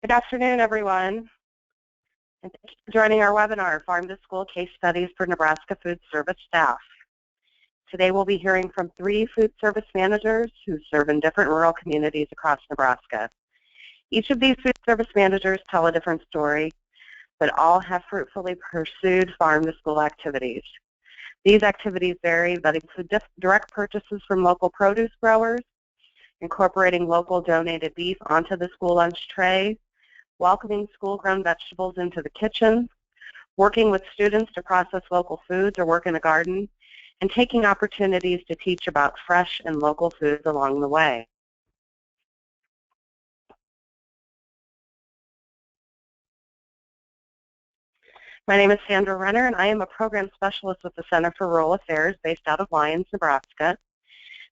Good afternoon, everyone, and thank you for joining our webinar, Farm to School Case Studies for Nebraska Food Service Staff. Today we'll be hearing from 3 food service managers who serve in different rural communities across Nebraska. Each of these food service managers tell a different story, but all have fruitfully pursued farm to school activities. These activities vary, but include direct purchases from local produce growers, incorporating local donated beef onto the school lunch tray, welcoming school-grown vegetables into the kitchen, working with students to process local foods or work in a garden, and taking opportunities to teach about fresh and local foods along the way. My name is Sandra Renner, and I am a program specialist with the Center for Rural Affairs based out of Lyons, Nebraska.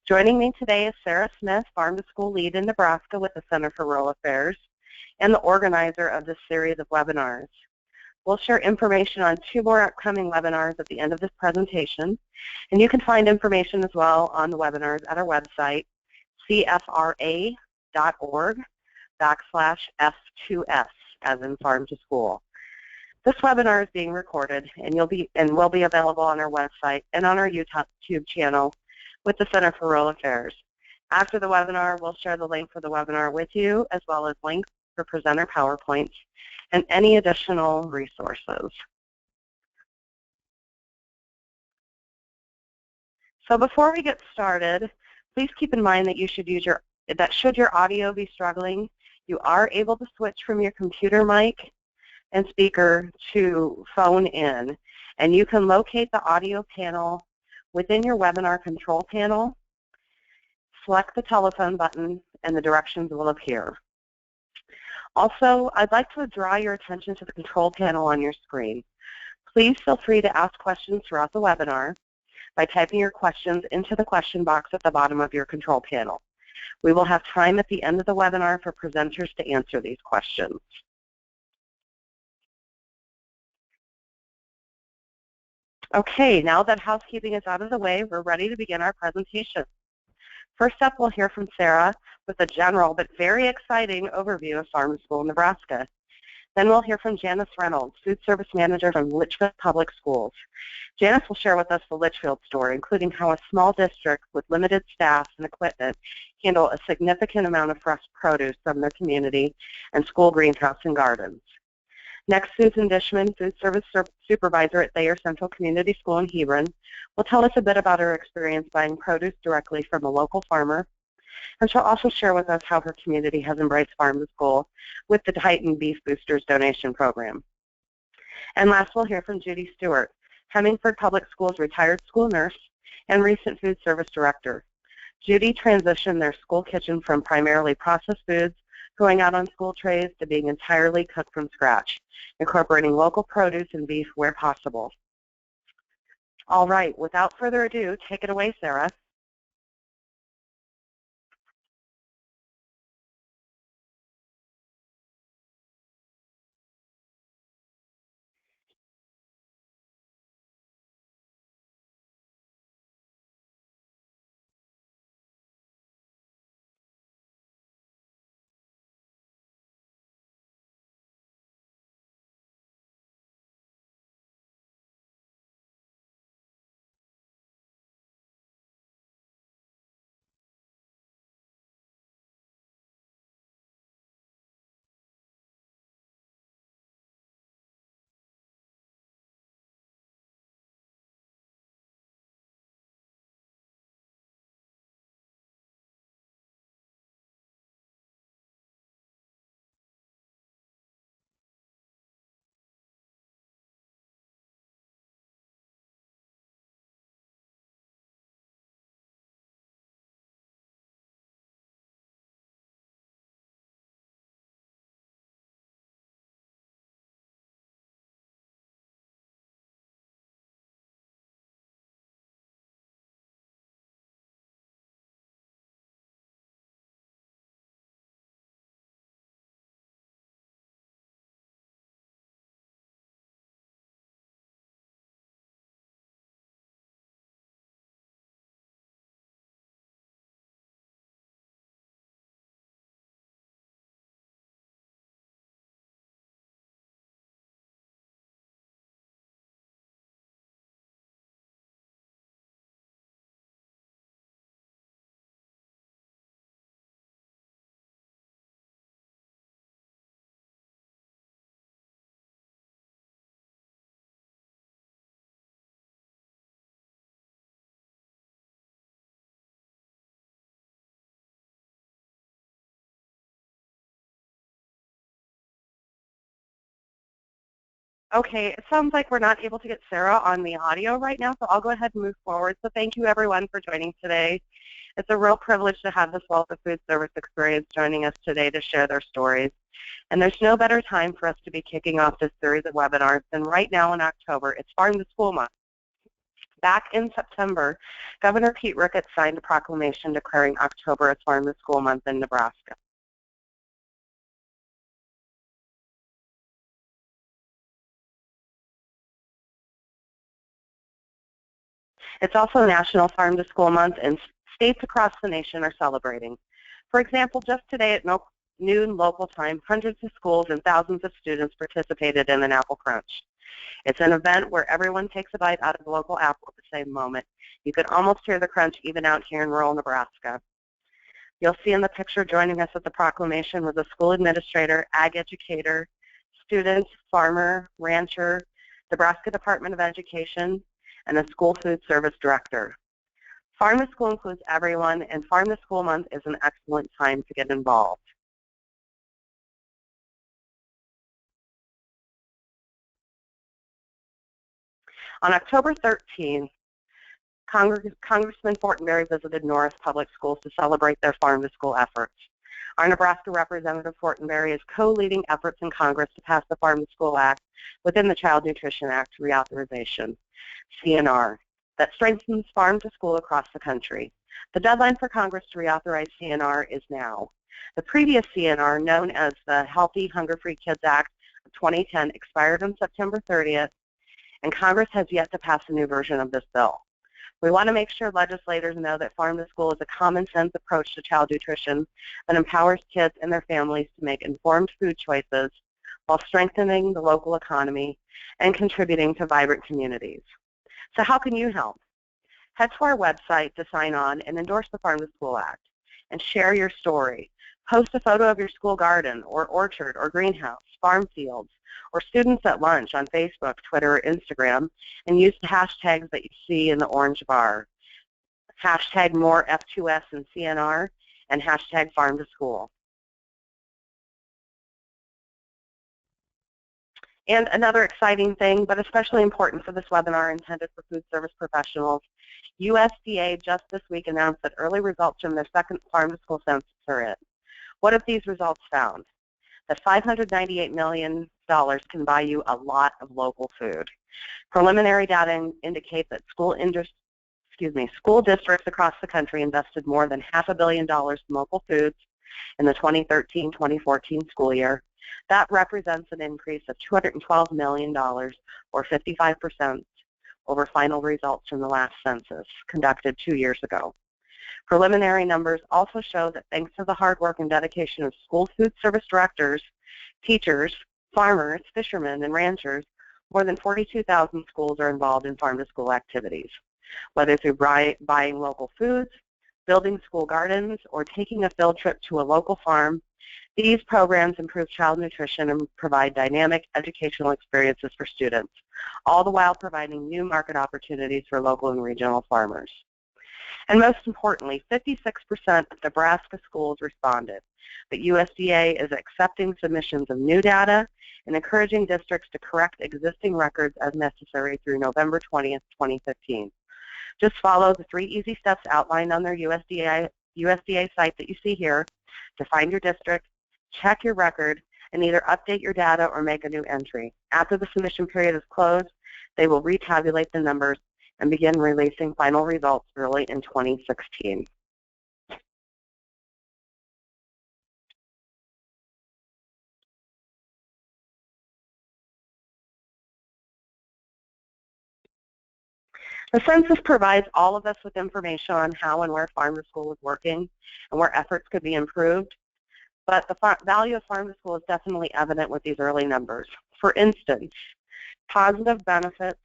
Joining me today is Sarah Smith, Farm to School Lead in Nebraska with the Center for Rural Affairs, and the organizer of this series of webinars. We'll share information on 2 more upcoming webinars at the end of this presentation, and you can find information as well on the webinars at our website, cfra.org/F2S, as in Farm to School. This webinar is being recorded and will be available on our website and on our YouTube channel with the Center for Rural Affairs. After the webinar, we'll share the link for the webinar with you, as well as links for presenter PowerPoints and any additional resources. So before we get started, please keep in mind that should your audio be struggling, you are able to switch from your computer mic and speaker to phone in, and you can locate the audio panel within your webinar control panel. Select the telephone button and the directions will appear. Also, I'd like to draw your attention to the control panel on your screen. Please feel free to ask questions throughout the webinar by typing your questions into the question box at the bottom of your control panel. We will have time at the end of the webinar for presenters to answer these questions. Okay, now that housekeeping is out of the way, we're ready to begin our presentation. First up, we'll hear from Sarah with a general but very exciting overview of Farm to School in Nebraska. Then we'll hear from Janice Reynolds, Food Service Manager from Litchfield Public Schools. Janice will share with us the Litchfield story, including how a small district with limited staff and equipment handle a significant amount of fresh produce from their community and school greenhouse and gardens. Next, Susan Dishman, Food Service Supervisor at Thayer Central Community School in Hebron, will tell us a bit about her experience buying produce directly from a local farmer, and she'll also share with us how her community has embraced Farm to School with the Titan Beef Boosters donation program. And last, we'll hear from Judy Stewart, Hemingford Public Schools retired school nurse and recent food service director. Judy transitioned their school kitchen from primarily processed foods going out on school trays to being entirely cooked from scratch, incorporating local produce and beef where possible. All right, without further ado, take it away, Sarah. Okay, it sounds like we're not able to get Sarah on the audio right now, so I'll go ahead and move forward. So thank you everyone for joining today. It's a real privilege to have this wealth of food service experience joining us today to share their stories. And there's no better time for us to be kicking off this series of webinars than right now in October. It's Farm to School Month. Back in September, Governor Pete Ricketts signed a proclamation declaring October as Farm to School Month in Nebraska. It's also National Farm to School Month, and states across the nation are celebrating. For example, just today at noon local time, hundreds of schools and thousands of students participated in an apple crunch. It's an event where everyone takes a bite out of the local apple at the same moment. You could almost hear the crunch even out here in rural Nebraska. You'll see in the picture joining us at the proclamation was a school administrator, ag educator, student, farmer, rancher, Nebraska Department of Education, and a school food service director. Farm to School includes everyone, and Farm to School Month is an excellent time to get involved. On October 13th, Congressman Fortenberry visited Norris Public Schools to celebrate their Farm to School efforts. Our Nebraska Representative Fortenberry is co-leading efforts in Congress to pass the Farm to School Act within the Child Nutrition Act reauthorization, CNR, that strengthens farm to school across the country. The deadline for Congress to reauthorize CNR is now. The previous CNR, known as the Healthy Hunger-Free Kids Act of 2010, expired on September 30th, and Congress has yet to pass a new version of this bill. We want to make sure legislators know that farm to school is a common sense approach to child nutrition that empowers kids and their families to make informed food choices while strengthening the local economy and contributing to vibrant communities. So how can you help? Head to our website to sign on and endorse the Farm to School Act and share your story. Post a photo of your school garden or orchard or greenhouse, farm fields, or students at lunch on Facebook, Twitter, or Instagram, and use the hashtags that you see in the orange bar. Hashtag more F2S and CNR, and hashtag farm to school. And another exciting thing, but especially important for this webinar intended for food service professionals, USDA just this week announced that early results from their second farm to school census are in. What have these results found? That $598 million can buy you a lot of local food. Preliminary data indicate that school districts across the country invested more than $500 million in local foods in the 2013-2014 school year. That represents an increase of $212 million, or 55%, over final results from the last census conducted 2 years ago. Preliminary numbers also show that thanks to the hard work and dedication of school food service directors, teachers, farmers, fishermen, and ranchers, more than 42,000 schools are involved in farm-to-school activities. Whether through buying local foods, building school gardens, or taking a field trip to a local farm, these programs improve child nutrition and provide dynamic educational experiences for students, all the while providing new market opportunities for local and regional farmers. And most importantly, 56% of Nebraska schools responded, but USDA is accepting submissions of new data and encouraging districts to correct existing records as necessary through November 20th, 2015. Just follow the 3 easy steps outlined on their USDA site that you see here to find your district, check your record, and either update your data or make a new entry. After the submission period is closed, they will retabulate the numbers and begin releasing final results early in 2016. The census provides all of us with information on how and where farm to school is working and where efforts could be improved, but the value of farm to school is definitely evident with these early numbers. For instance, positive benefits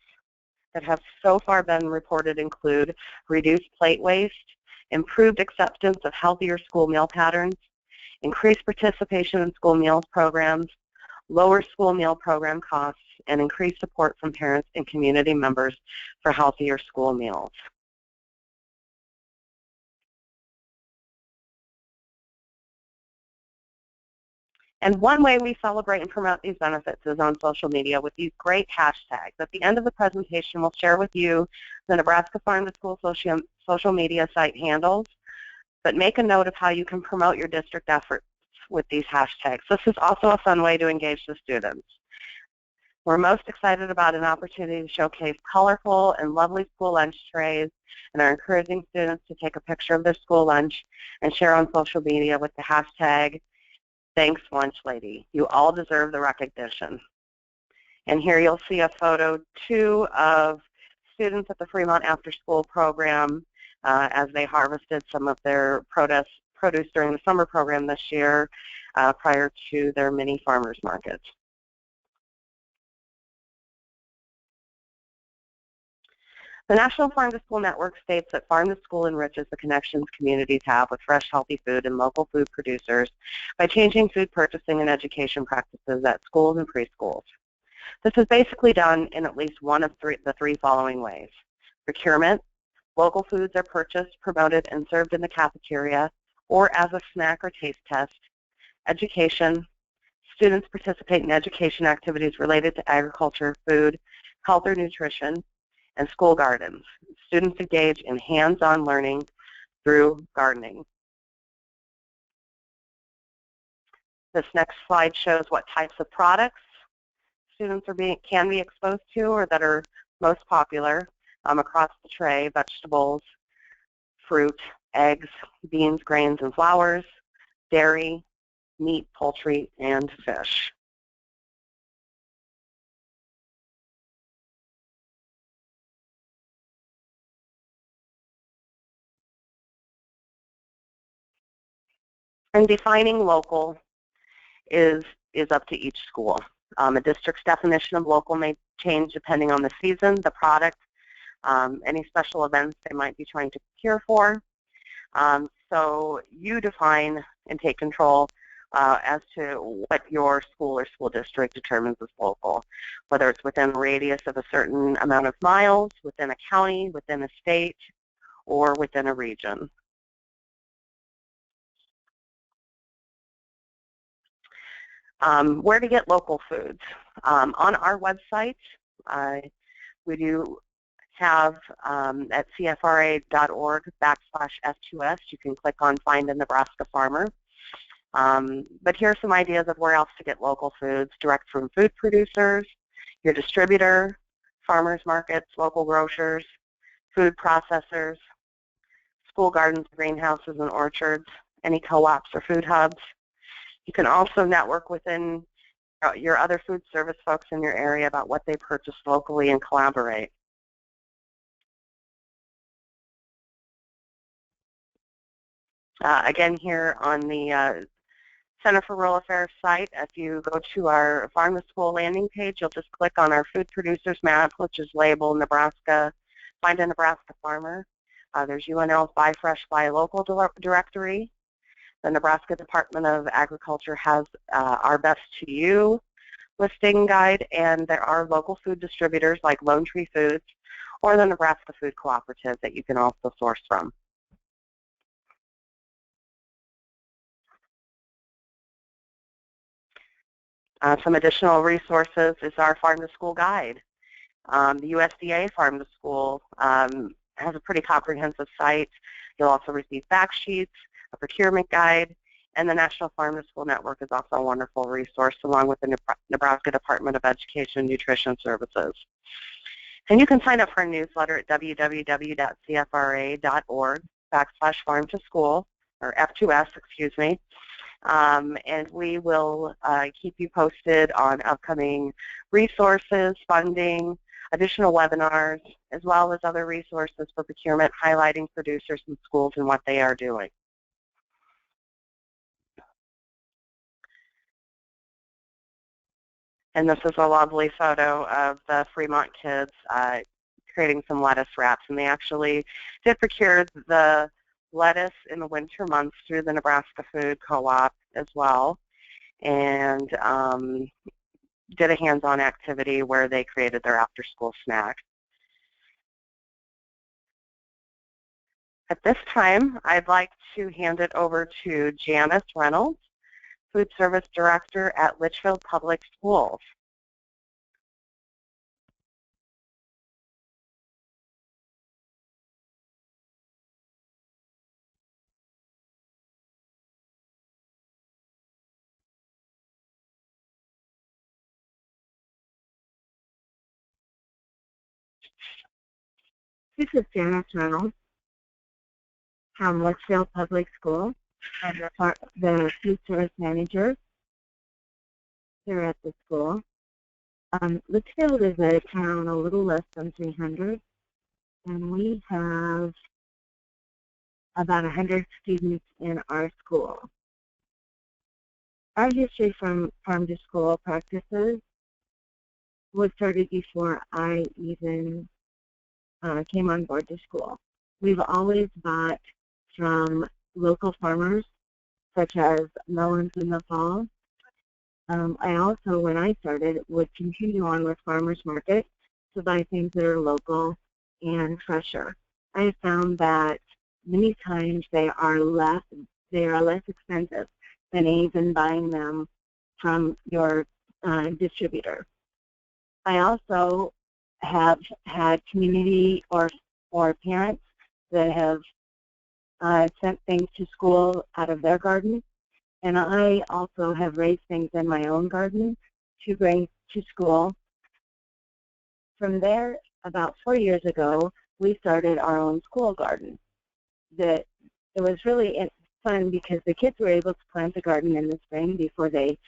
that have so far been reported include reduced plate waste, improved acceptance of healthier school meal patterns, increased participation in school meals programs, lower school meal program costs, and increased support from parents and community members for healthier school meals. And one way we celebrate and promote these benefits is on social media with these great hashtags. At the end of the presentation, we'll share with you the Nebraska Farm to School social media site handles, but make a note of how you can promote your district efforts with these hashtags. This is also a fun way to engage the students. We're most excited about an opportunity to showcase colorful and lovely school lunch trays and are encouraging students to take a picture of their school lunch and share on social media with the hashtag Thanks Lunch Lady. You all deserve the recognition. And here you'll see a photo too of students at the Fremont After School program as they harvested some of their produce during the summer program this year prior to their mini farmers markets. The National Farm to School Network states that Farm to School enriches the connections communities have with fresh, healthy food and local food producers by changing food purchasing and education practices at schools and preschools. This is basically done in at least one of the three following ways. Procurement. Local foods are purchased, promoted, and served in the cafeteria or as a snack or taste test. Education. Students participate in education activities related to agriculture, food, health or nutrition, and school gardens. Students engage in hands-on learning through gardening. This next slide shows what types of products students can be exposed to or that are most popular across the tray: vegetables, fruit, eggs, beans, grains, and flours, dairy, meat, poultry, and fish. And defining local is up to each school. A district's definition of local may change depending on the season, the product, any special events they might be trying to procure for. So you define and take control as to what your school or school district determines as local, whether it's within a radius of a certain amount of miles, within a county, within a state, or within a region. Where to get local foods. On our website, we do have at cfra.org/F2S, you can click on Find a Nebraska Farmer. But here are some ideas of where else to get local foods: direct from food producers, your distributor, farmers markets, local grocers, food processors, school gardens, greenhouses, and orchards, any co-ops or food hubs. You can also network within your other food service folks in your area about what they purchase locally and collaborate. Again, here on the Center for Rural Affairs site, if you go to our Farm to School landing page, you'll just click on our food producers map, which is labeled Nebraska, Find a Nebraska Farmer. There's UNL's Buy Fresh, Buy Local directory. The Nebraska Department of Agriculture has our Best to You listing guide, and there are local food distributors like Lone Tree Foods or the Nebraska Food Cooperative that you can also source from. Some additional resources is our Farm to School guide. The USDA Farm to School has a pretty comprehensive site. You'll also receive fact sheets, a procurement guide, and the National Farm to School Network is also a wonderful resource, along with the Nebraska Department of Education and Nutrition Services. And you can sign up for a newsletter at www.cfra.org/farm-to-school, or F2S, excuse me. And we will keep you posted on upcoming resources, funding, additional webinars, as well as other resources for procurement highlighting producers and schools and what they are doing. And this is a lovely photo of the Fremont kids creating some lettuce wraps. And they actually did procure the lettuce in the winter months through the Nebraska Food Co-op as well, and did a hands-on activity where they created their after-school snack. At this time, I'd like to hand it over to Janice Reynolds, Food Service Director at Litchfield Public Schools. This is Janice Reynolds from Litchfield Public School. I'm the food service manager here at the school. Litchfield is a town a little less than 300, and we have about 100 students in our school. Our history from farm to school practices was started before I even came on board to school. We've always bought from local farmers, such as melons in the fall. I also, when I started, would continue on with farmers market to buy things that are local and fresher. I have found that many times they are less expensive than even buying them from your distributor. I also have had community or parents that have sent things to school out of their garden, and I also have raised things in my own garden to bring to school. From there, about 4 years ago, we started our own school garden. It was really fun because the kids were able to plant the garden in the spring before they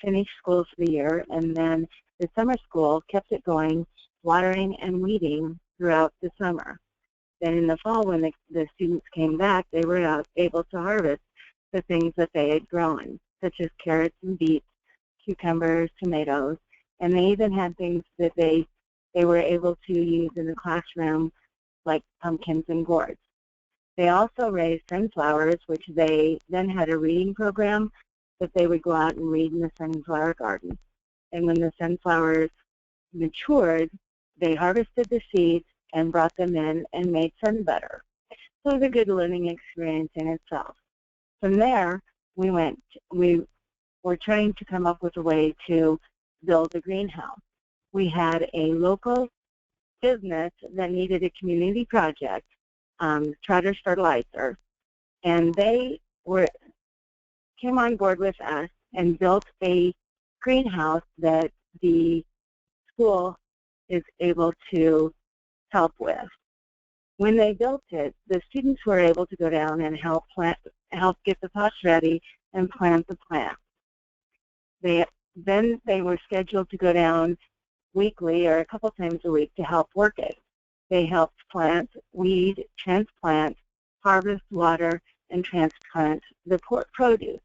finished school for the year, and then the summer school kept it going, watering and weeding throughout the summer. Then in the fall, when the students came back, they were able to harvest the things that they had grown, such as carrots and beets, cucumbers, tomatoes, and they even had things that they were able to use in the classroom, like pumpkins and gourds. They also raised sunflowers, which they then had a reading program that they would go out and read in the sunflower garden. And when the sunflowers matured, they harvested the seeds and brought them in and made sun butter. So it was a good learning experience in itself. From there, we were trying to come up with a way to build a greenhouse. We had a local business that needed a community project, Trotter's Fertilizer, and they came on board with us and built a greenhouse that the school is able to help with. When they built it, the students were able to go down and help get the pots ready and plant the plants. Then they were scheduled to go down weekly or a couple times a week to help work it. They helped plant, weed, transplant, harvest, water, and transplant the produce.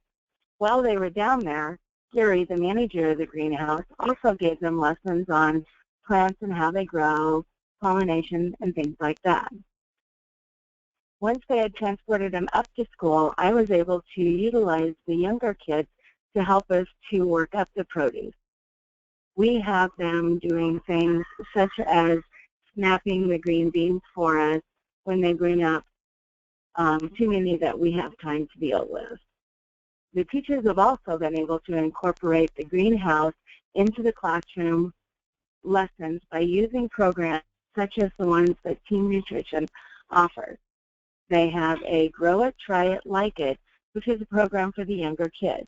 While they were down there, Gary, the manager of the greenhouse, also gave them lessons on plants and how they grow, pollination, and things like that. Once they had transported them up to school, I was able to utilize the younger kids to help us to work up the produce. We have them doing things such as snapping the green beans for us when they bring up too many that we have time to deal with. The teachers have also been able to incorporate the greenhouse into the classroom lessons by using programs such as the ones that Team Nutrition offers. They have a Grow It, Try It, Like It, which is a program for the younger kids.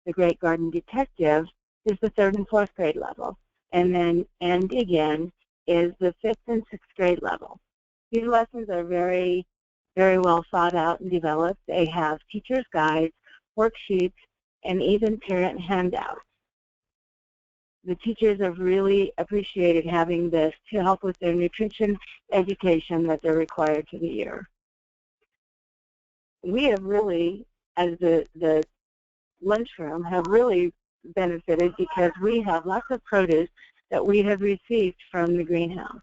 The Great Garden Detective is the 3rd and 4th grade level, and then And Again is the 5th and 6th grade level. These lessons are very, very well thought out and developed. They have teacher's guides, worksheets, and even parent handouts. The teachers have really appreciated having this to help with their nutrition education that they're required for the year. We have really, as the lunchroom, have really benefited because we have lots of produce that we have received from the greenhouse.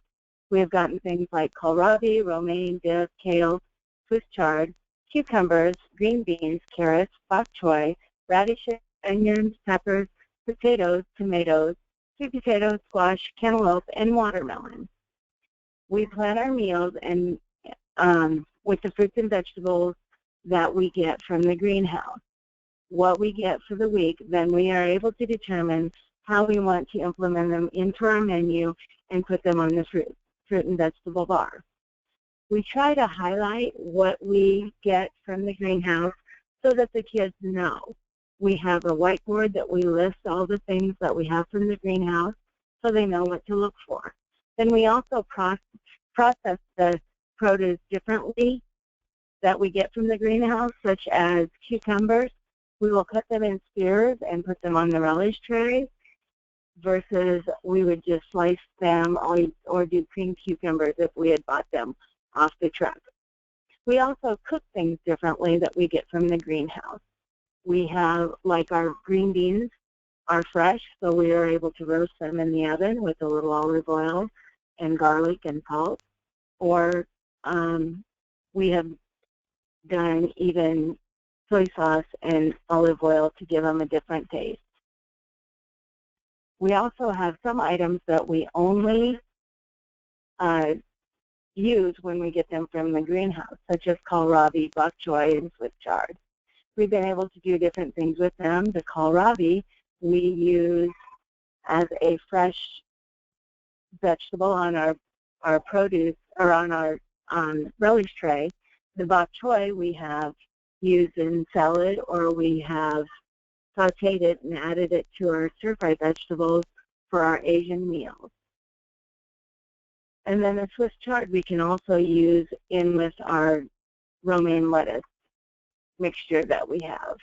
We have gotten things like kohlrabi, romaine, dip, kale, Swiss chard, cucumbers, green beans, carrots, bok choy, radishes, onions, peppers, potatoes, tomatoes, sweet potatoes, squash, cantaloupe, and watermelon. We plan our meals and with the fruits and vegetables that we get from the greenhouse. what we get for the week, then we are able to determine how we want to implement them into our menu and put them on the fruit and vegetable bar. We try to highlight what we get from the greenhouse so that the kids know. We have a whiteboard that we list all the things that we have from the greenhouse so they know what to look for. Then we also process the produce differently that we get from the greenhouse, such as cucumbers. We will cut them in spears and put them on the relish trays versus we would just slice them or do cream cucumbers if we had bought them off the truck. We also cook things differently that we get from the greenhouse. We have, like, our green beans are fresh, so we are able to roast them in the oven with a little olive oil and garlic and salt. Or we have done even soy sauce and olive oil to give them a different taste. We also have some items that we only use when we get them from the greenhouse, such as kohlrabi, bok choy, and Swiss chard. We've been able to do different things with them. The kohlrabi we use as a fresh vegetable on our produce or on our relish tray. The bok choy we have used in salad, or we have sauteed it and added it to our stir-fry vegetables for our Asian meals. And then the Swiss chard we can also use in with our romaine lettuce mixture that we have.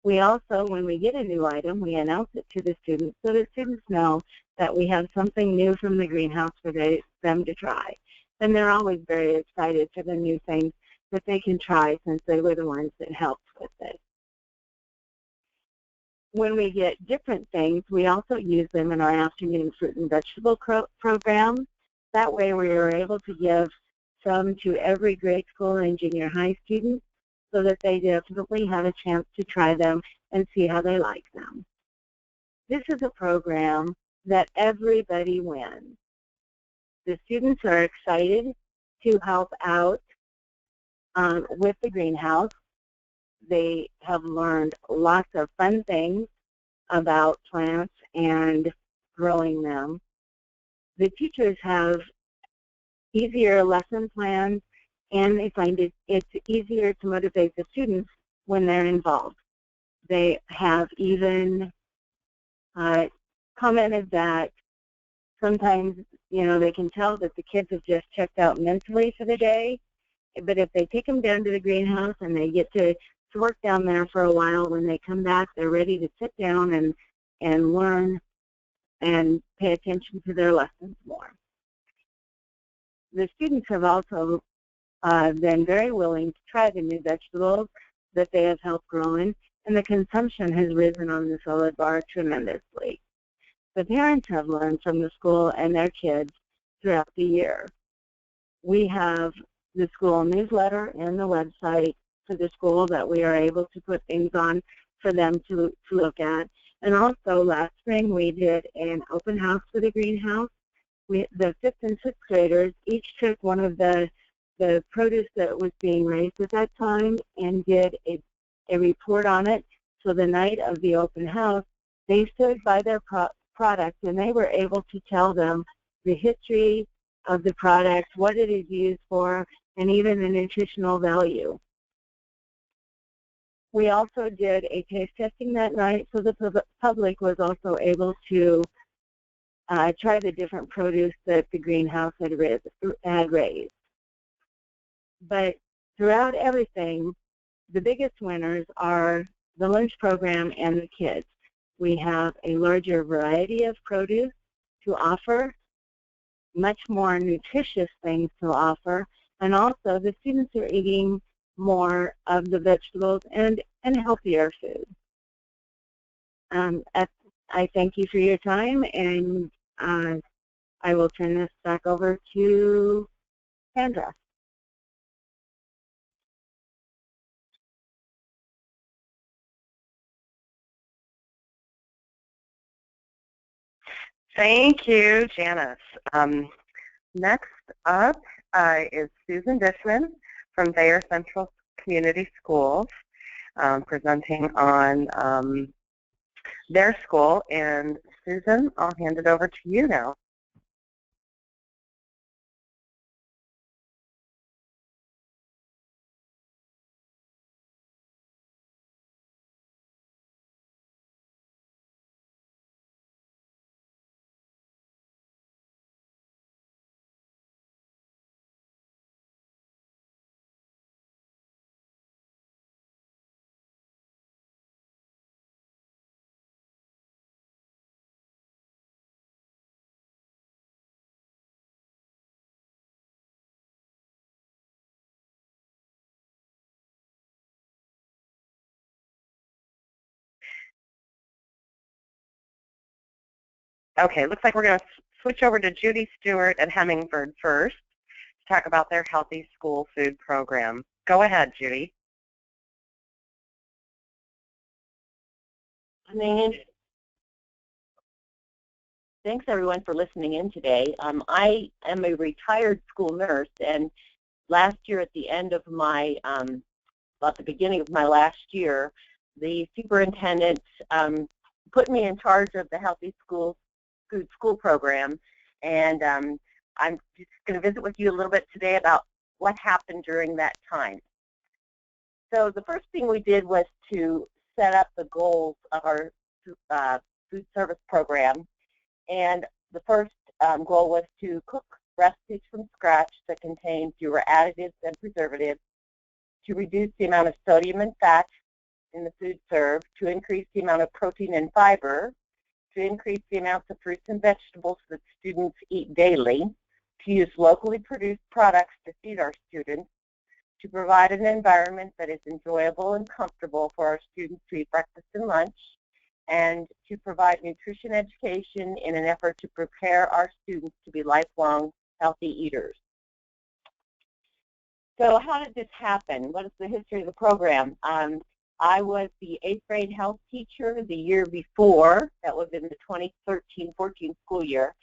We also, when we get a new item, we announce it to the students so that students know that we have something new from the greenhouse for them to try. And they're always very excited for the new things that they can try since they were the ones that helped with it. When we get different things, we also use them in our afternoon fruit and vegetable program. That way we are able to give some to every grade school and junior high student so that they definitely have a chance to try them and see how they like them. This is a program that everybody wins. The students are excited to help out with the greenhouse. They have learned lots of fun things about plants and growing them. The teachers have easier lesson plans, and they find it's easier to motivate the students when they're involved. They have even commented that sometimes, they can tell that the kids have just checked out mentally for the day, but if they take them down to the greenhouse and they get to work down there for a while, when they come back, they're ready to sit down and learn and pay attention to their lessons more. The students have also been very willing to try the new vegetables that they have helped growing, and the consumption has risen on the salad bar tremendously. The parents have learned from the school and their kids throughout the year. We have the school newsletter and the website for the school that we are able to put things on for them to look at. And also last spring we did an open house for the greenhouse. The 5th and 6th graders each took one of the produce that was being raised at that time and did a report on it. So the night of the open house, they stood by their product and they were able to tell them the history of the product, what it is used for, and even the nutritional value. We also did a taste testing that night, so the public was also able to try the different produce that the greenhouse had raised. But throughout everything, the biggest winners are the lunch program and the kids. We have a larger variety of produce to offer, much more nutritious things to offer, and also the students are eating more of the vegetables and healthier food. I thank you for your time, and I will turn this back over to Sandra. Thank you, Janice. Next up is Susan Dishman from Thayer Central Community Schools. presenting on their school. And Susan, I'll hand it over to you now. Okay, looks like we're going to switch over to Judy Stewart at Hemingford first to talk about their Healthy School Food Program. Go ahead, Judy. Thanks everyone for listening in today. I am a retired school nurse, and last year at the end of my, about the beginning of my last year, the superintendent put me in charge of the Healthy School Food School Program, and I'm just going to visit with you a little bit today about what happened during that time. So the first thing we did was to set up the goals of our food service program, and the first goal was to cook recipes from scratch that contain fewer additives and preservatives, to reduce the amount of sodium and fat in the food served, to increase the amount of protein and fiber, to increase the amounts of fruits and vegetables that students eat daily, to use locally produced products to feed our students, to provide an environment that is enjoyable and comfortable for our students to eat breakfast and lunch, and to provide nutrition education in an effort to prepare our students to be lifelong healthy eaters. So how did this happen? What is the history of the program? I was the 8th grade health teacher the year before. That was in the 2013-14 school year.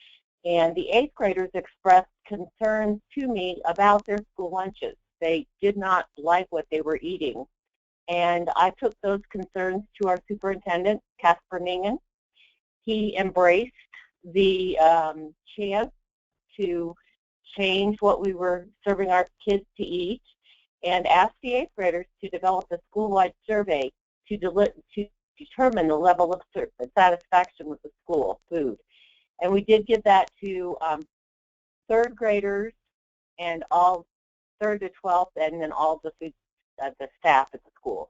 And the 8th graders expressed concerns to me about their school lunches. They did not like what they were eating. And I took those concerns to our superintendent, Casper Ningen. He embraced the chance to change what we were serving our kids to eat, and asked the 8th graders to develop a school-wide survey to determine the level of satisfaction with the school food. And we did give that to 3rd graders and all 3rd to 12th, and then all the food, the staff at the school.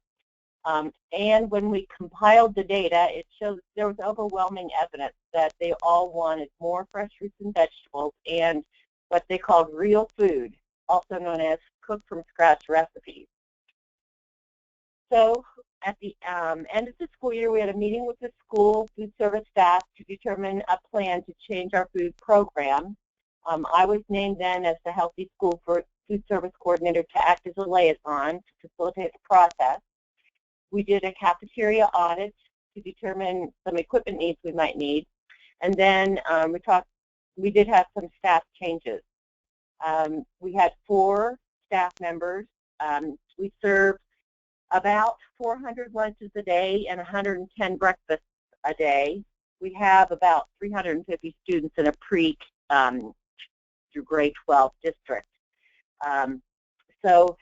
And when we compiled the data, it showed there was overwhelming evidence that they all wanted more fresh fruits and vegetables and what they called real food, also known as cooked from scratch recipes. So at the end of the school year, we had a meeting with the school food service staff to determine a plan to change our food program. I was named then as the Healthy School Food Service Coordinator to act as a liaison to facilitate the process. We did a cafeteria audit to determine some equipment needs we might need. And then we did have some staff changes. We had 4 staff members. We served about 400 lunches a day and 110 breakfasts a day. We have about 350 students in a pre through grade 12 district. So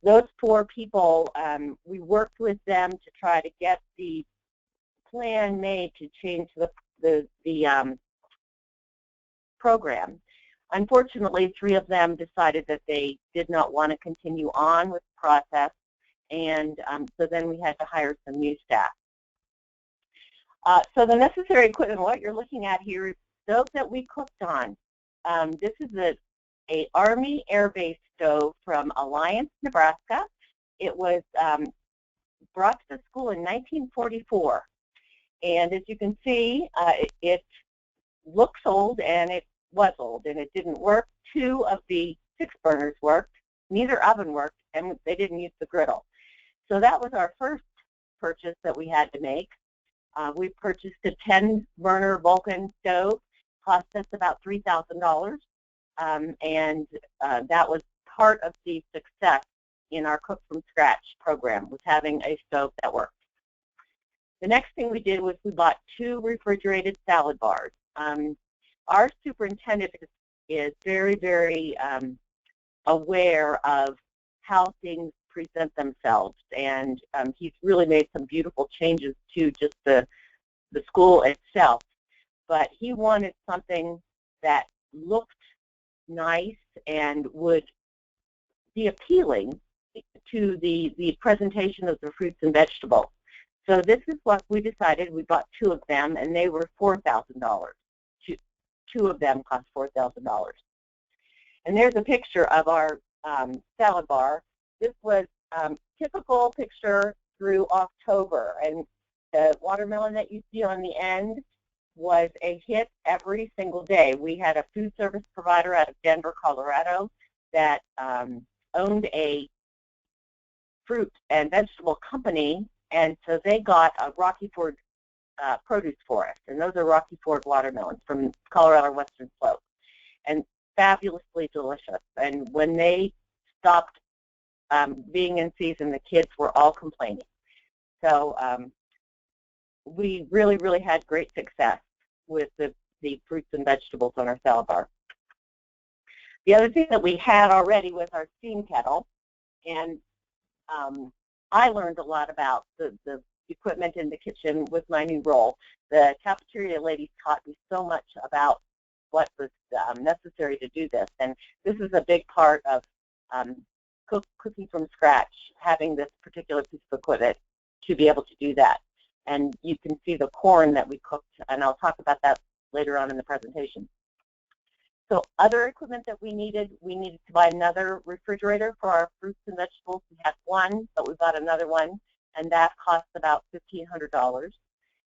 those 4 people, we worked with them to try to get the plan made to change the program. Unfortunately, 3 of them decided that they did not want to continue on with the process, and so then we had to hire some new staff. So the necessary equipment, what you're looking at here, is stove that we cooked on. This is a Army Air Base stove from Alliance, Nebraska. It was brought to the school in 1944. And as you can see, it looks old, and it was old, and it didn't work. 2 of the 6 burners worked. Neither oven worked, and they didn't use the griddle. So that was our first purchase that we had to make. We purchased a 10-burner Vulcan stove. Cost us about $3,000, and that was part of the success in our Cook from Scratch program, was having a stove that worked. The next thing we did was we bought 2 refrigerated salad bars. Our superintendent is very, very aware of how things present themselves, and he's really made some beautiful changes to just the school itself. But he wanted something that looked nice and would be appealing to the presentation of the fruits and vegetables. So this is what we decided. We bought 2 of them, and they were $4,000. 2 of them cost $4,000. And there's a picture of our salad bar. This was typical picture through October, and the watermelon that you see on the end was a hit every single day. We had a food service provider out of Denver, Colorado that owned a fruit and vegetable company, and so they got a Rocky Ford produce for us, and those are Rocky Ford watermelons from Colorado Western Slope, and fabulously delicious. And when they stopped being in season, the kids were all complaining. So we really, really had great success with the fruits and vegetables on our salad bar. The other thing that we had already was our steam kettle, and I learned a lot about the equipment in the kitchen with my new role. The cafeteria ladies taught me so much about what was necessary to do this, and this is a big part of cooking from scratch, having this particular piece of equipment to be able to do that. And you can see the corn that we cooked, and I'll talk about that later on in the presentation. So other equipment that we needed to buy another refrigerator for our fruits and vegetables. We had one, but we bought another one, and that cost about $1,500.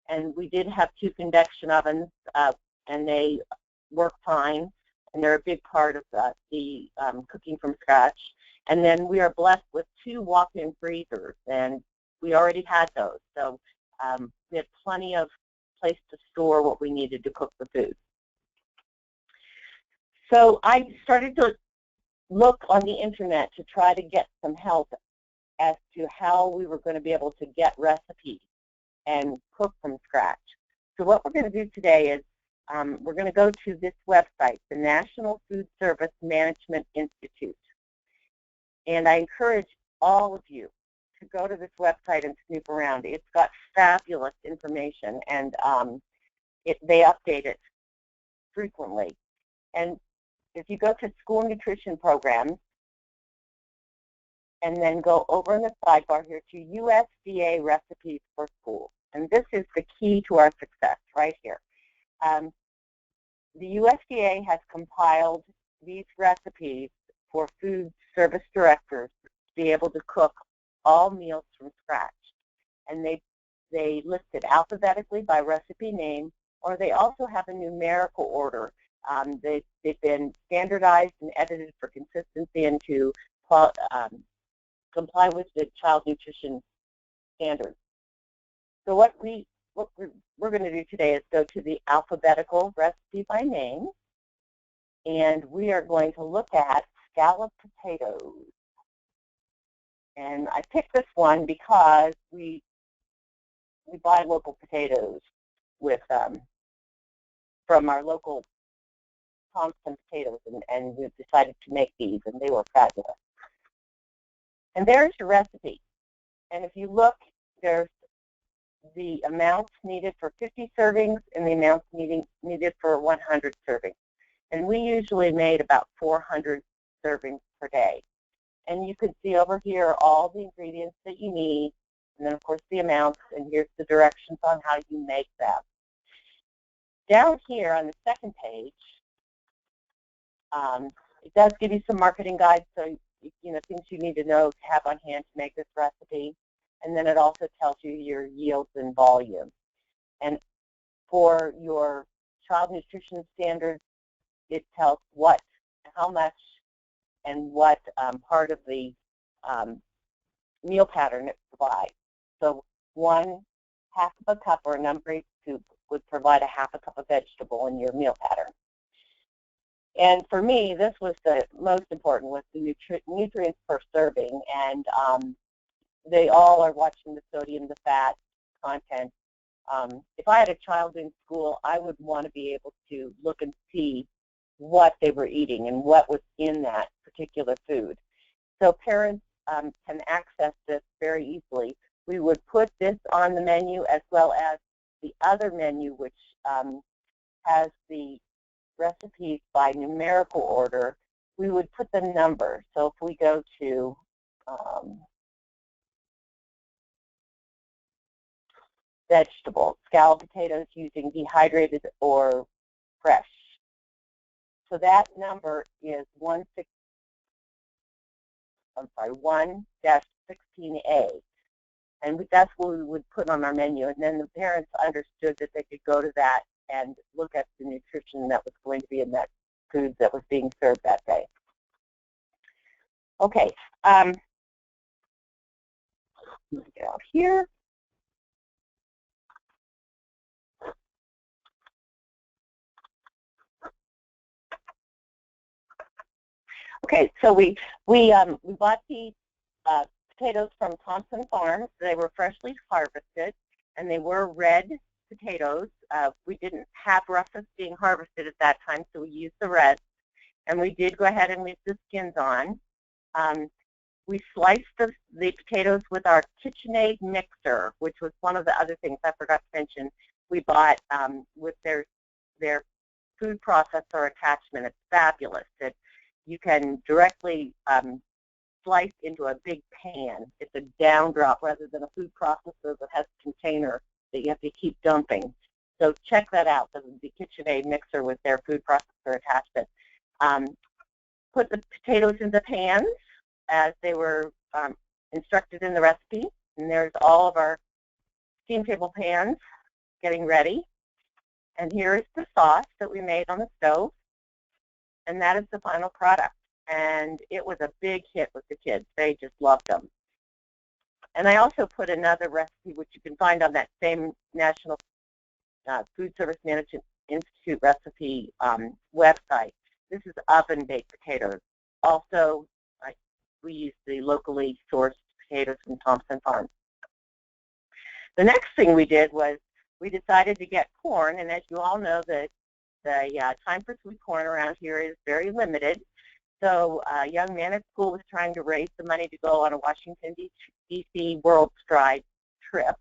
And we did have 2 convection ovens, and they work fine, and they're a big part of the cooking from scratch. And then we are blessed with 2 walk-in freezers, and we already had those. So we had plenty of place to store what we needed to cook the food. So I started to look on the internet to try to get some help as to how we were going to be able to get recipes and cook from scratch. So what we're going to do today is we're going to go to this website, the National Food Service Management Institute. And I encourage all of you to go to this website and snoop around. It's got fabulous information, and they update it frequently. And if you go to school nutrition programs and then go over in the sidebar here to USDA recipes for schools, and this is the key to our success right here. The USDA has compiled these recipes for food service directors to be able to cook all meals from scratch. And they list it alphabetically by recipe name, or they also have a numerical order. They've been standardized and edited for consistency and to comply with the child nutrition standards. So what we're going to do today is go to the alphabetical recipe by name, and we are going to look at scalloped potatoes. And I picked this one because we buy local potatoes with from our local Thompson potatoes, and we've decided to make these, and they were fabulous. And there's your recipe. And if you look, there's the amounts needed for 50 servings and the amounts needed for 100 servings. And we usually made about 400 servings per day. And you can see over here all the ingredients that you need, and then of course the amounts, and here's the directions on how you make them. Down here on the second page, it does give you some marketing guides, so things you need to know to have on hand to make this recipe. And then it also tells you your yields and volume. And for your child nutrition standards, it tells how much and what part of the meal pattern it provides. So 1/2 of a cup or a number 8 soup would provide a 1/2 cup of vegetable in your meal pattern. And for me, this was the most important, was the nutrients per serving. And they all are watching the sodium, the fat content. If I had a child in school, I would want to be able to look and see what they were eating and what was in that particular food. So parents can access this very easily. We would put this on the menu as well as the other menu, which has the recipes by numerical order. We would put the number. So if we go to vegetables, scalloped potatoes using dehydrated or fresh. So that number is 1-16A. And that's what we would put on our menu. And then the parents understood that they could go to that and look at the nutrition that was going to be in that food that was being served that day. Okay. Let me get out here. Okay, so we bought the potatoes from Thompson Farms. They were freshly harvested, and they were red potatoes. We didn't have roughness being harvested at that time, so we used the reds. And we did go ahead and leave the skins on. We sliced the potatoes with our KitchenAid mixer, which was one of the other things I forgot to mention. We bought with their food processor attachment. It's fabulous. You can directly slice into a big pan. It's a down drop rather than a food processor that has a container that you have to keep dumping. So check that out, the KitchenAid mixer with their food processor attachment. Put the potatoes in the pans as they were instructed in the recipe. And there's all of our steam table pans getting ready. And here is the sauce that we made on the stove. And that is the final product. And it was a big hit with the kids. They just loved them. And I also put another recipe, which you can find on that same National Food Service Management Institute recipe website. This is oven-baked potatoes. Also, we use the locally sourced potatoes from Thompson Farms. The next thing we did was we decided to get corn, and as you all know, the time for sweet corn around here is very limited. So a young man at school was trying to raise the money to go on a Washington, D.C. World Stride trip.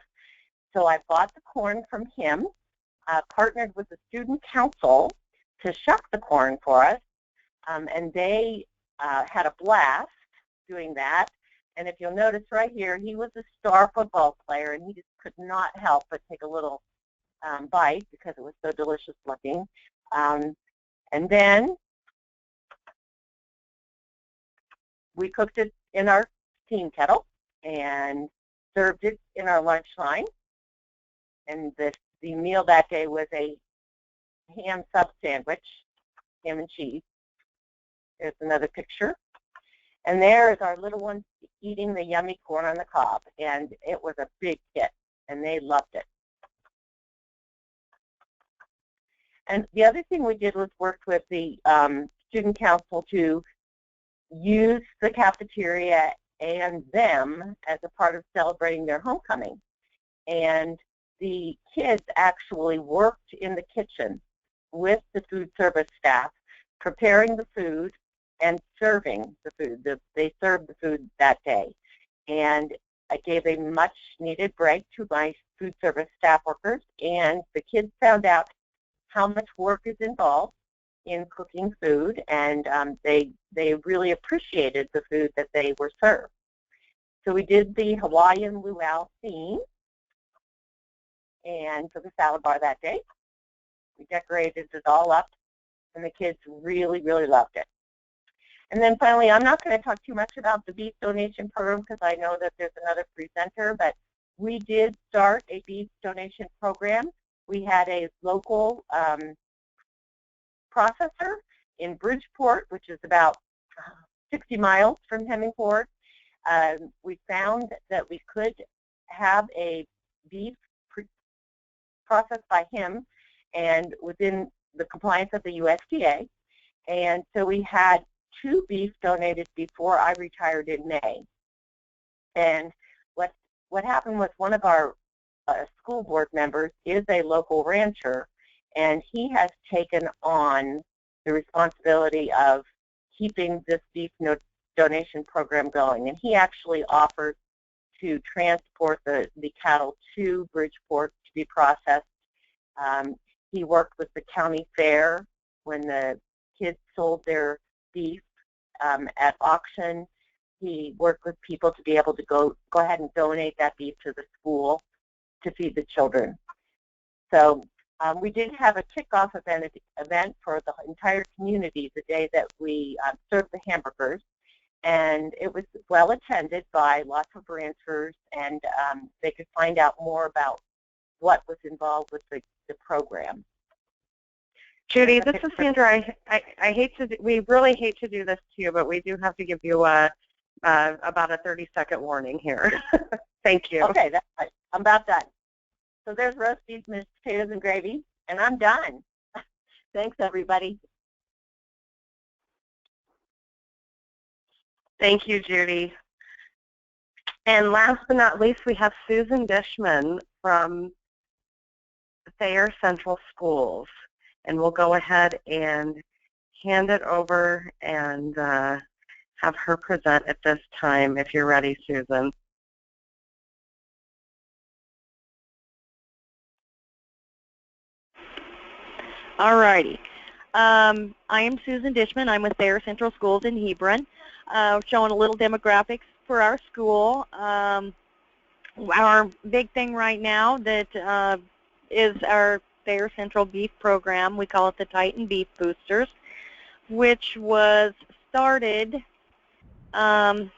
So I bought the corn from him, partnered with the student council to shuck the corn for us, and they had a blast doing that. And if you'll notice right here, he was a star football player, and he just could not help but take a little bite because it was so delicious looking. And then we cooked it in our steam kettle and served it in our lunch line. And the meal that day was a ham sub sandwich, ham and cheese. There's another picture. And there is our little ones eating the yummy corn on the cob. And it was a big hit, and they loved it. And the other thing we did was worked with the student council to use the cafeteria and them as a part of celebrating their homecoming. And the kids actually worked in the kitchen with the food service staff, preparing the food and serving the food. They served the food that day. And I gave a much needed break to my food service staff workers, and the kids found out how much work is involved in cooking food, and they really appreciated the food that they were served. So we did the Hawaiian luau theme and for the salad bar that day. We decorated it all up, and the kids really, really loved it. And then finally, I'm not going to talk too much about the beef donation program because I know that there's another presenter, but we did start a beef donation program. We had a local processor in Bridgeport, which is about 60 miles from Hemingport. We found that we could have a beef processed by him and within the compliance of the USDA. And so we had 2 beef donated before I retired in May. And what happened was one of our school board members is a local rancher, and he has taken on the responsibility of keeping this beef donation program going. And he actually offers to transport the cattle to Bridgeport to be processed. He worked with the county fair when the kids sold their beef at auction. He worked with people to be able to go ahead and donate that beef to the school to feed the children. So we did have a kickoff event for the entire community the day that we served the hamburgers, and it was well attended by lots of ranchers, and they could find out more about what was involved with the program. Judy, this is Sandra. We really hate to do this to you, but we do have to give you about a 30-second warning here. Thank you. Okay, that's right. I'm about done. So there's roast beef, mashed potatoes, and gravy, and I'm done. Thanks, everybody. Thank you, Judy. And last but not least, we have Susan Dishman from Thayer Central Schools. And we'll go ahead and hand it over and have her present at this time, if you're ready, Susan. All righty. I am Susan Dishman. I'm with Thayer Central Schools in Hebron, showing a little demographics for our school. Our big thing right now that is our Thayer Central Beef Program. We call it the Titan Beef Boosters, which was started, why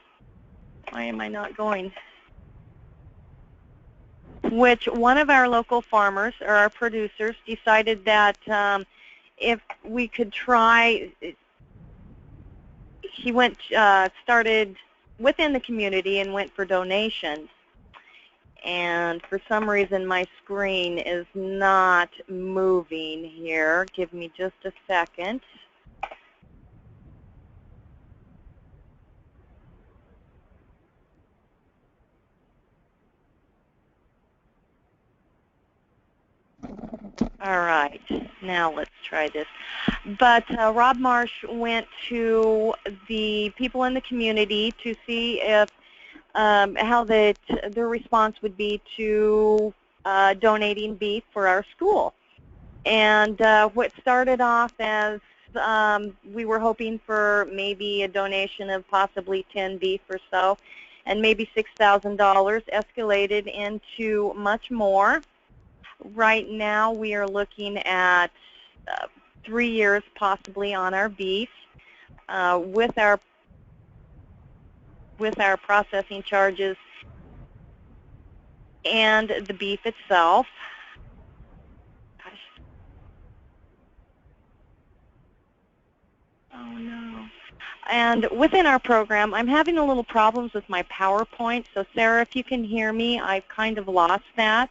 am I not going? Which one of our local farmers, or our producers, decided that if we could try, he started within the community and went for donations. And for some reason my screen is not moving here. Give me just a second. All right, now let's try this. But Rob Marsh went to the people in the community to see if how their response would be to donating beef for our school. And what started off as we were hoping for maybe a donation of possibly 10 beef or so, and maybe $6,000 escalated into much more. Right now we are looking at 3 years possibly on our beef with our processing charges and the beef itself. Oh no. And within our program, I'm having a little problems with my PowerPoint, so Sarah, if you can hear me, I've kind of lost that.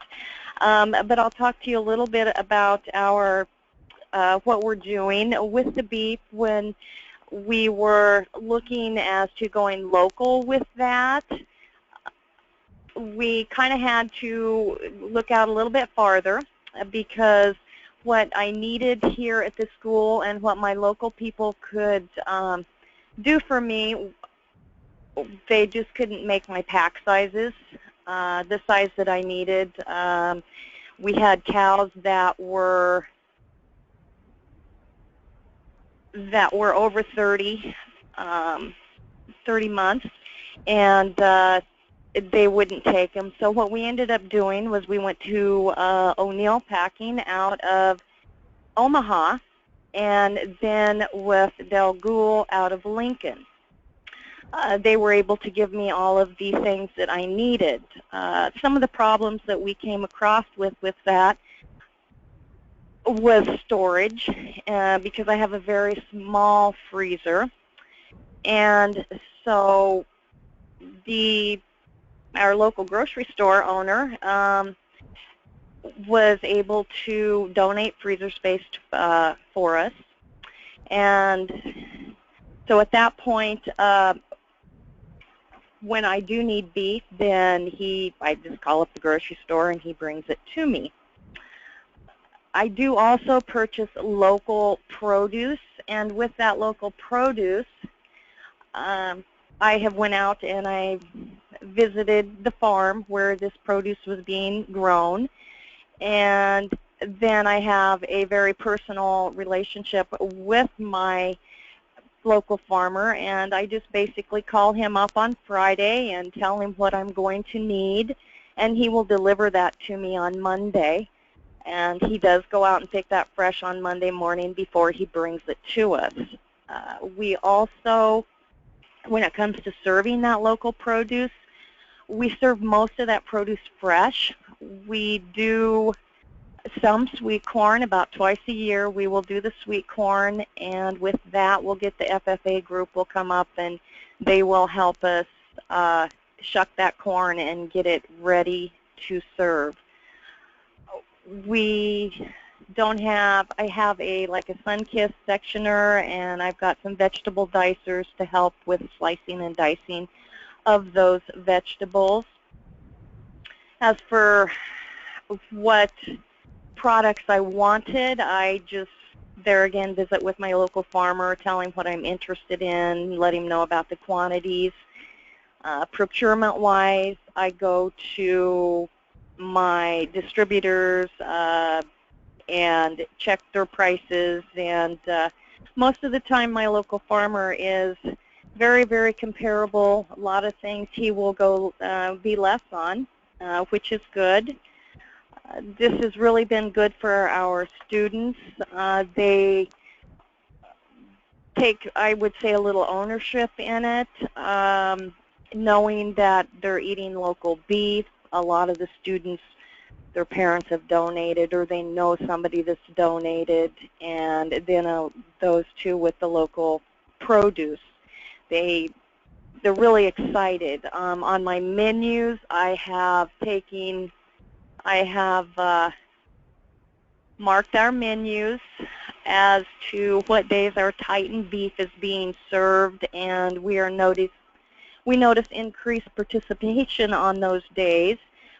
But I'll talk to you a little bit about our what we're doing with the beef when we were looking as to going local with that. We kind of had to look out a little bit farther because what I needed here at the school and what my local people could do for me, they just couldn't make my pack sizes the size that I needed. We had cows that were over 30 months, and they wouldn't take them. So what we ended up doing was we went to O'Neill Packing out of Omaha, and then with Del Ghoul out of Lincoln. They were able to give me all of the things that I needed. Some of the problems that we came across with that was storage, because I have a very small freezer, and so our local grocery store owner was able to donate freezer space for us, And so at that point, when I do need beef, then I just call up the grocery store and he brings it to me. I do also purchase local produce, and with that local produce, I have went out and I visited the farm where this produce was being grown, and then I have a very personal relationship with my local farmer, and I just basically call him up on Friday and tell him what I'm going to need, and he will deliver that to me on Monday. And he does go out and pick that fresh on Monday morning before he brings it to us. We also, when it comes to serving that local produce, we serve most of that produce fresh. We do some sweet corn about twice a year. We will do the sweet corn, and with that we'll get the FFA group will come up and they will help us shuck that corn and get it ready to serve. We don't have, I have like a sun-kissed sectioner, and I've got some vegetable dicers to help with slicing and dicing of those vegetables. As for what products I wanted, I just, there again, visit with my local farmer, tell him what I'm interested in, let him know about the quantities. Procurement-wise, I go to my distributors and check their prices, and most of the time my local farmer is very, very comparable. A lot of things he will go be less on, which is good. This has really been good for our students. They take, I would say, a little ownership in it, knowing that they're eating local beef. A lot of the students, their parents have donated, or they know somebody that's donated, and then those two with the local produce, they're really excited. On my menus, I have marked our menus as to what days our Titan beef is being served, and we notice increased participation on those days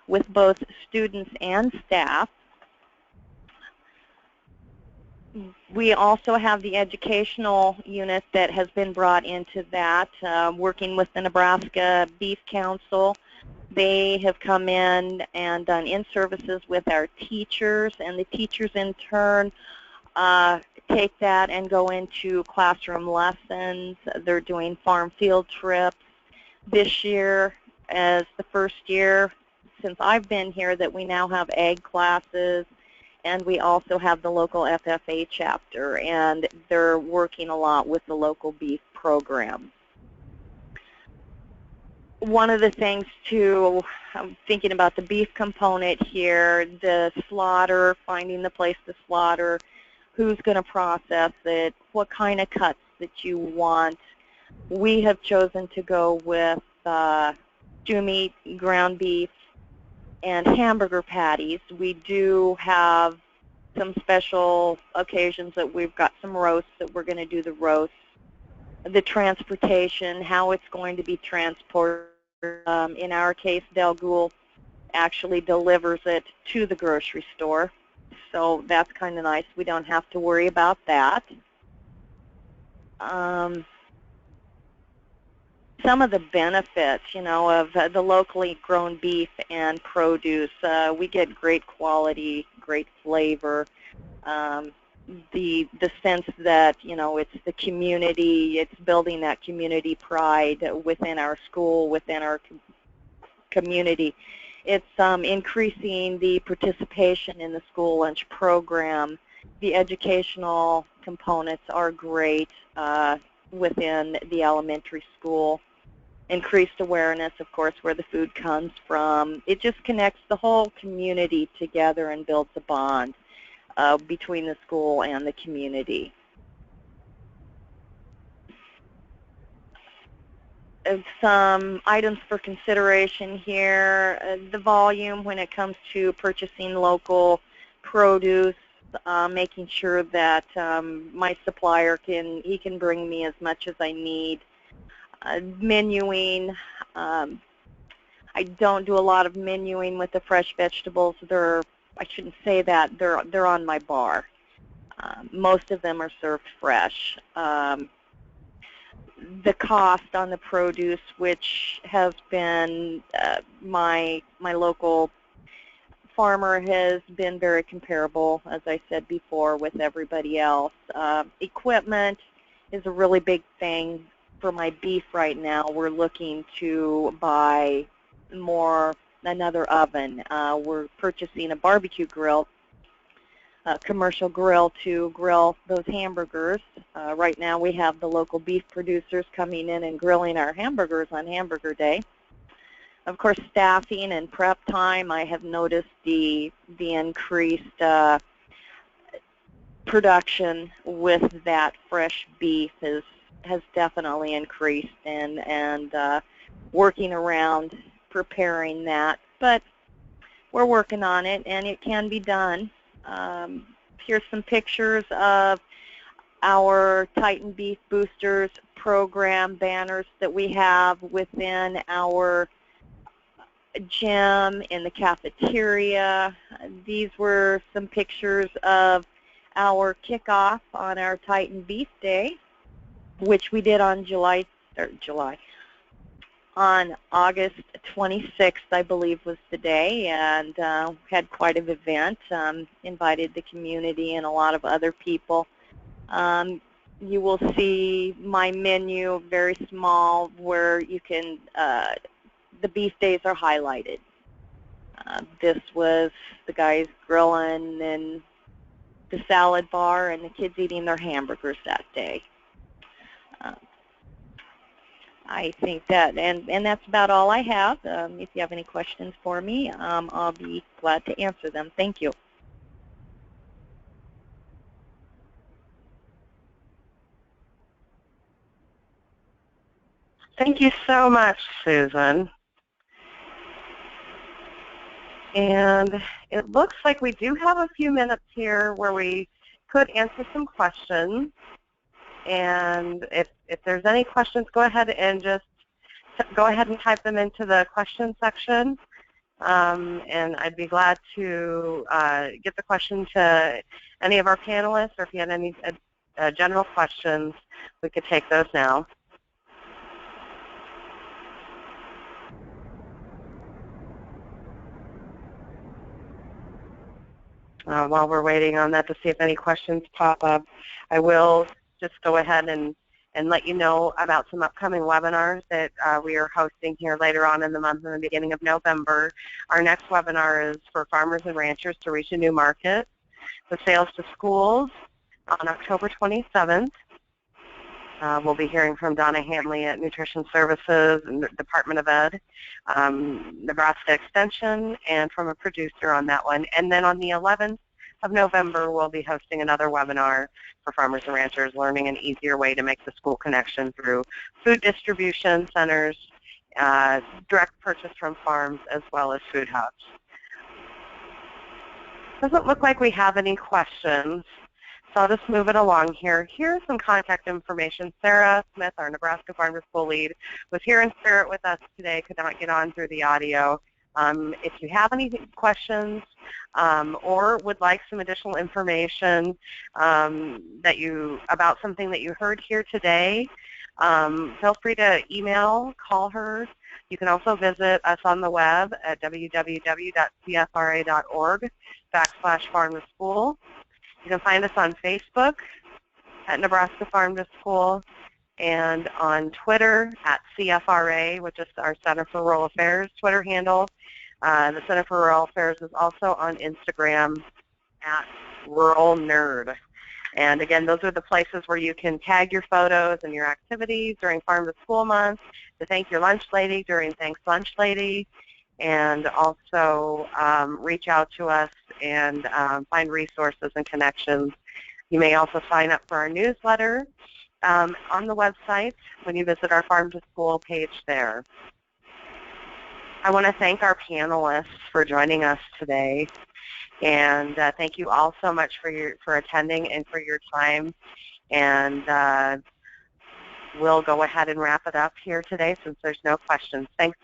with both students and staff. We also have the educational unit that has been brought into that, working with the Nebraska Beef Council. They have come in and done in-services with our teachers, and the teachers in turn take that and go into classroom lessons. They're doing farm field trips. This year, as the first year since I've been here, that we now have ag classes, and we also have the local FFA chapter, and they're working a lot with the local beef program. One of the things too, I'm thinking about the beef component here, the slaughter, finding the place to slaughter, who's going to process it, what kind of cuts that you want. We have chosen to go with stew meat, ground beef, and hamburger patties. We do have some special occasions that we've got some roasts that we're going to do the roast. The transportation, how it's going to be transported. In our case, Del Ghoul actually delivers it to the grocery store. So that's kind of nice. We don't have to worry about that. Some of the benefits, of the locally grown beef and produce, we get great quality, great flavor. The sense that, it's the community, it's building that community pride within our school, within our community. It's increasing the participation in the school lunch program. The educational components are great within the elementary school. Increased awareness, of course, where the food comes from. It just connects the whole community together and builds a bond between the school and the community. Some items for consideration here. The volume when it comes to purchasing local produce. making sure that my supplier can bring me as much as I need. Menuing, I don't do a lot of menuing with the fresh vegetables. I shouldn't say that, they're on my bar. Most of them are served fresh. The cost on the produce, which has been my local farmer has been very comparable, as I said before, with everybody else. Equipment is a really big thing for my beef right now. We're looking to buy another oven. We're purchasing a barbecue grill, a commercial grill to grill those hamburgers. Right now we have the local beef producers coming in and grilling our hamburgers on Hamburger Day. Of course, staffing and prep time, I have noticed the increased production with that fresh beef has definitely increased, and working around preparing that. But we're working on it, and it can be done. Here's some pictures of our Titan Beef Boosters program banners that we have within our gym, in the cafeteria. These were some pictures of our kickoff on our Titan Beef Day, which we did on on August 26th, I believe was the day, and had quite an event, invited the community and a lot of other people. You will see my menu, very small, where you can, the beef days are highlighted. This was the guys grilling and the salad bar and the kids eating their hamburgers that day. I think that, and that's about all I have. If you have any questions for me, I'll be glad to answer them. Thank you. Thank you so much, Susan. And it looks like we do have a few minutes here where we could answer some questions. And if there's any questions, go ahead and type them into the question section. And I'd be glad to get the question to any of our panelists, or if you had any general questions, we could take those now. While we're waiting on that to see if any questions pop up, I will just go ahead and let you know about some upcoming webinars that we are hosting here later on in the month in the beginning of November. Our next webinar is for farmers and ranchers to reach a new market, the sales to schools, on October 27th. We'll be hearing from Donna Hanley at Nutrition Services and the Department of Ed, Nebraska Extension, and from a producer on that one. And then on the 11th of November, we'll be hosting another webinar for farmers and ranchers, learning an easier way to make the school connection through food distribution centers, direct purchase from farms, as well as food hubs. Doesn't look like we have any questions. So I'll just move it along here. Here's some contact information. Sarah Smith, our Nebraska Farm to School lead, was here in spirit with us today, could not get on through the audio. If you have any questions or would like some additional information about something that you heard here today, feel free to email, call her. You can also visit us on the web at www.cfra.org/farm-to-school. You can find us on Facebook at Nebraska Farm to School, and on Twitter at CFRA, which is our Center for Rural Affairs Twitter handle. The Center for Rural Affairs is also on Instagram at Rural Nerd. And again, those are the places where you can tag your photos and your activities during Farm to School Month, to thank your lunch lady during Thanks Lunch Lady, and also reach out to us and find resources and connections. You may also sign up for our newsletter on the website when you visit our Farm to School page there. I want to thank our panelists for joining us today. And thank you all so much for attending and for your time. And we'll go ahead and wrap it up here today since there's no questions. Thanks.